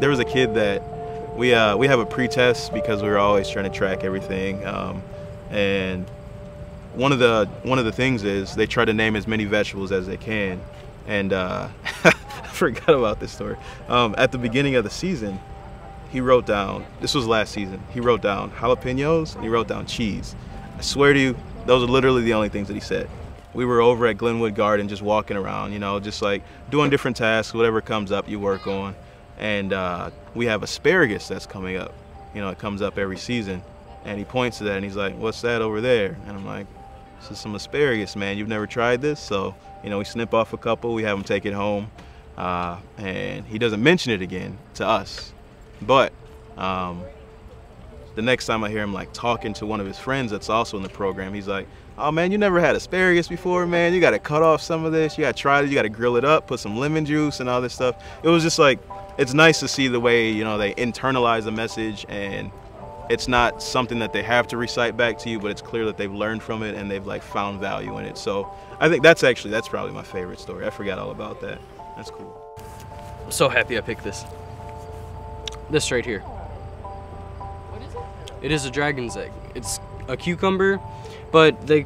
there was a kid that we have a pre-test because we were always trying to track everything, and one of the things is they try to name as many vegetables as they can, and I forgot about this story. At the beginning of the season, he wrote down, this was last season, he wrote down jalapenos and he wrote down cheese. I swear to you, those are literally the only things that he said. We were over at Glenwood Garden just walking around, you know, just like doing different tasks, whatever comes up you work on. And we have asparagus that's coming up. You know, it comes up every season. And he points to that and he's like, what's that over there? And I'm like, this is some asparagus, man. You've never tried this? So, you know, we snip off a couple, we have him take it home. And he doesn't mention it again to us. But the next time I hear him like talking to one of his friends that's also in the program, he's like, oh man, you never had asparagus before, man. You gotta cut off some of this, you gotta try it, you gotta grill it up, put some lemon juice and all this stuff. It was just like, it's nice to see the way, you know, they internalize the message, and it's not something that they have to recite back to you, but it's clear that they've learned from it and they've like found value in it. So I think that's probably my favorite story. I forgot all about that. That's cool. I'm so happy I picked this. This right here. What is it? It is a dragon's egg. It's a cucumber, but they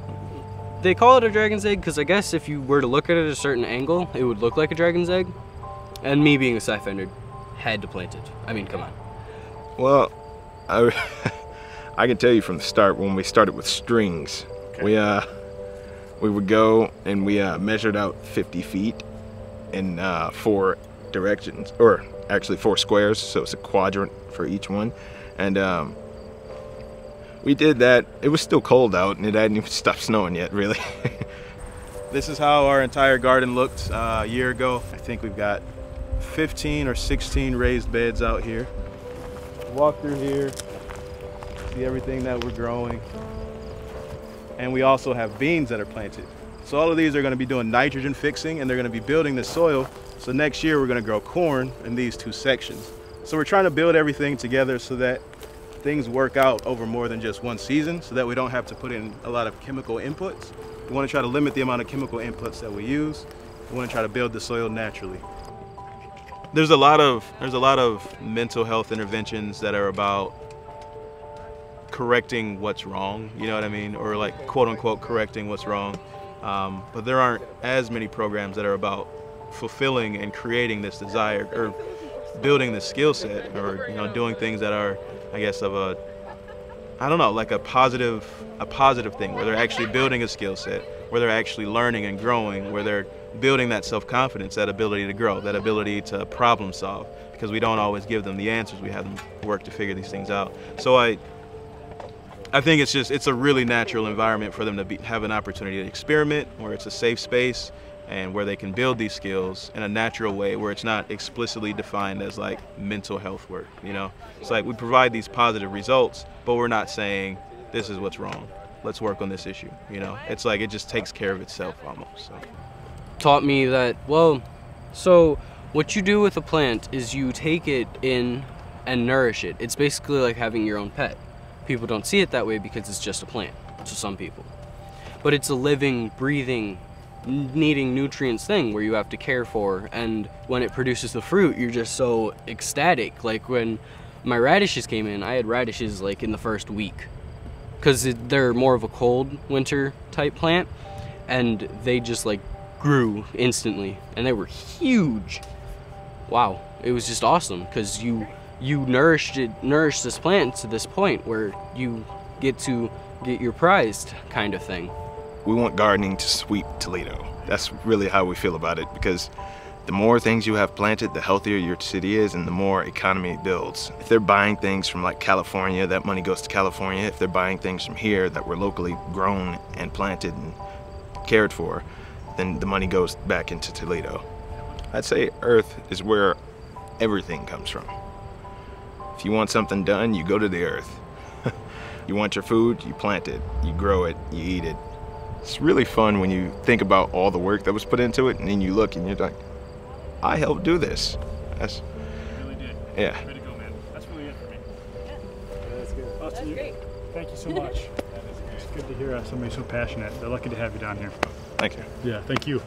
call it a dragon's egg because I guess if you were to look at it at a certain angle, it would look like a dragon's egg. And me being a sci-fi nerd, had to plant it. I mean, come on. Well, I can tell you from the start, when we started with strings, okay, we would go and we measured out 50 feet in 4 directions, or actually 4 squares, so it's a quadrant for each one. And we did that. It was still cold out and it hadn't even stopped snowing yet, really. This is how our entire garden looked a year ago. I think we've got 15 or 16 raised beds out here. Walk through here, see everything that we're growing. And we also have beans that are planted. So all of these are going to be doing nitrogen fixing, and they're going to be building the soil. So next year we're going to grow corn in these 2 sections. So we're trying to build everything together so that things work out over more than just one season, so that we don't have to put in a lot of chemical inputs. We want to try to limit the amount of chemical inputs that we use. We want to try to build the soil naturally. There's a lot of mental health interventions that are about correcting what's wrong, you know what I mean? Or like quote unquote correcting what's wrong. But there aren't as many programs that are about fulfilling and creating this desire, or building this skill set, or, you know, doing things that are, I guess, of a, I don't know, like a positive thing, where they're actually building a skill set, where they're actually learning and growing, where they're building that self-confidence, that ability to grow, that ability to problem solve, because we don't always give them the answers. We have them work to figure these things out. So I think it's a really natural environment for them to have an opportunity to experiment, where it's a safe space and where they can build these skills in a natural way, where it's not explicitly defined as like mental health work, you know? It's like we provide these positive results, but we're not saying this is what's wrong, let's work on this issue, you know? It's like it just takes care of itself almost. So. Taught me that, well, so what you do with a plant is you take it in and nourish it. It's basically like having your own pet. People don't see it that way because it's just a plant to some people. But it's a living, breathing, needing nutrients thing where you have to care for, and when it produces the fruit, you're just so ecstatic. Like when my radishes came in, I had radishes like in the first week, because they're more of a cold winter type plant, and they just like grew instantly, and they were huge. Wow, it was just awesome, because you nourished this plant to this point where you get to get your prized kind of thing. We want gardening to sweep Toledo. That's really how we feel about it, because the more things you have planted, the healthier your city is and the more economy it builds. If they're buying things from like California, that money goes to California. If they're buying things from here that were locally grown and planted and cared for, then the money goes back into Toledo. I'd say Earth is where everything comes from. If you want something done, you go to the earth. You want your food, you plant it, you grow it, you eat it. It's really fun when you think about all the work that was put into it, and then you look and you're like, I helped do this. You really did. Yeah. Way to go, man. That's really it for me. Yeah. That's good. That's great. Thank you so much. It's good to hear somebody so passionate. They're lucky to have you down here. Thank you. Yeah, thank you.